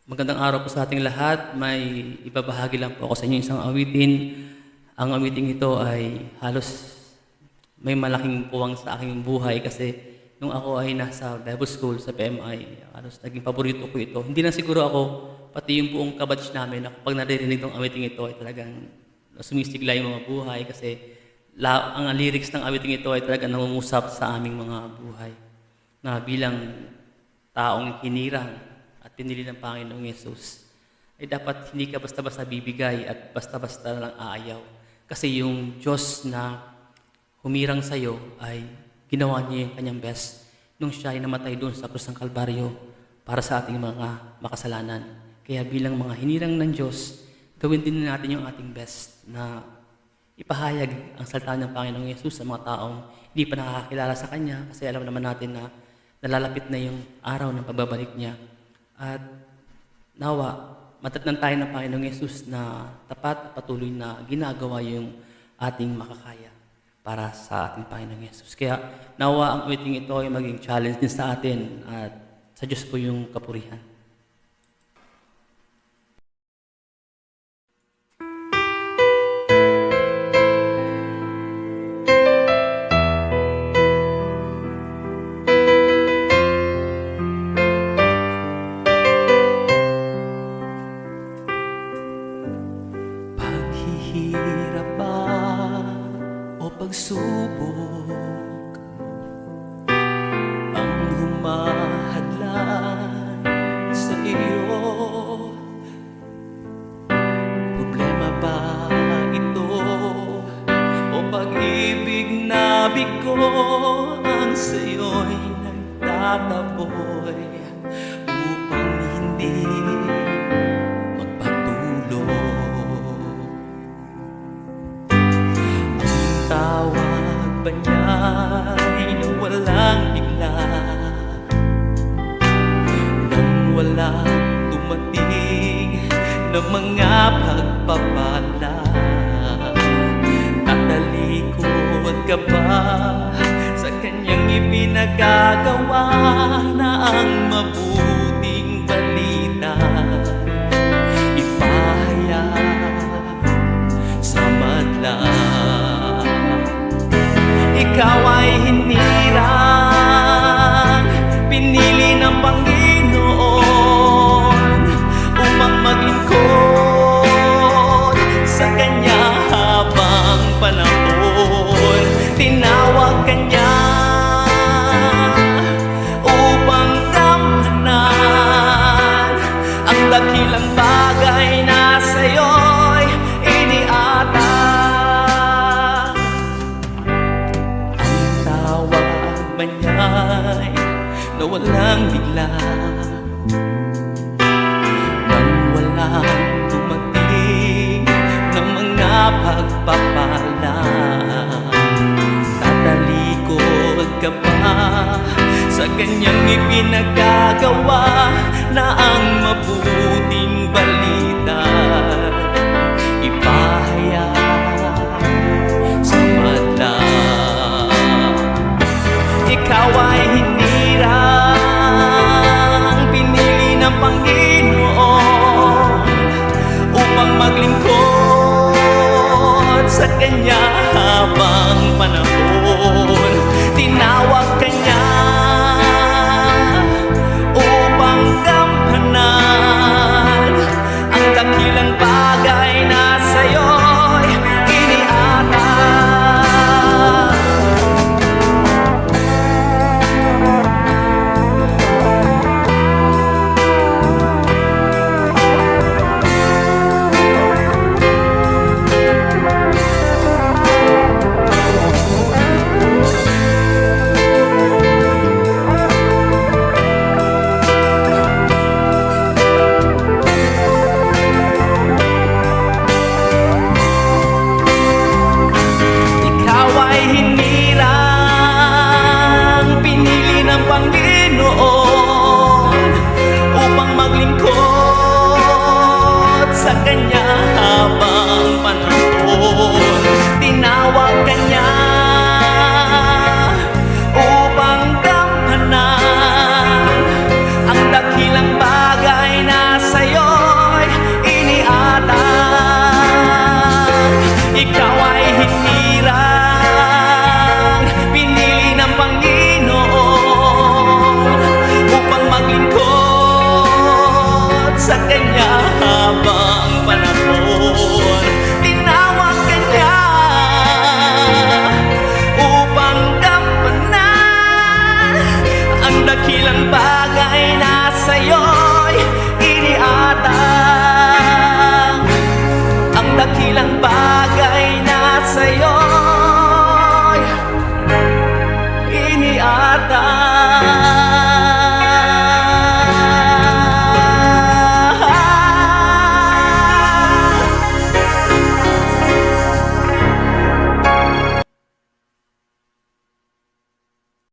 Magandang araw po sa ating lahat. May ibabahagi lang po ako sa inyo isang awitin. Ang awiting ito ay halos may malaking puwang sa aking buhay kasi nung ako ay nasa Bible School sa PMI, halos naging paborito ko ito. Hindi lang siguro ako, pati yung buong kabatch namin, na kapag naririnig ng awiting ito ay talagang sumisigla yung mga buhay kasi ang lyrics ng awiting ito ay talagang nangungusap sa aming mga buhay na bilang taong hinirang at pinili ng Panginoong Yesus, ay dapat hindi ka basta-basta bibigay at basta-basta lang aayaw. Kasi yung Diyos na humirang sa iyo ay ginawa niya yung kanyang best nung siya ay namatay doon sa krus ng Kalbaryo para sa ating mga makasalanan. Kaya bilang mga hinirang ng Diyos, gawin din natin yung ating best na ipahayag ang salita ng Panginoong Yesus sa mga taong hindi pa nakakakilala sa Kanya kasi alam naman natin na nalalapit na yung araw ng pagbabalik niya. At nawa, matatnan tayo ng Panginoong Yesus na tapat at patuloy na ginagawa yung ating makakaya para sa ating Panginoong Yesus. Kaya nawa ang awiting ito ay maging challenge din sa atin at sa Diyos po yung kapurihan. Paghihirap ba o pagsubok ang humahadlan sa iyo? Problema ba ito o pag-ibig na bigo ang sa'yo'y nagtataboy upang hindi tawag ba niya'y nawalang bigla nang walang dumating na mga pagpapala? Tatalikod ka ba sa kanyang ipinagagawa na ang mabuting balita ipahayag sa madla? Ikaw ay hinirang, pinili ng Panginoon upang maglingkod sa Kanya habang panahon. Tinawag ka niya upang gampanan ang dakilang bagay na sa'yo'y iniatang. Manyay na walang bigla nang walang dumating na mga pagpapala. Tatalikod ka ba sa kanyang ipinagagawa na ang mabuting balita ipahayag sa madla? Ikaw ay hinirang, pinili ng Panginoon upang maglingkod sa Kanya habang panahon. Tinawag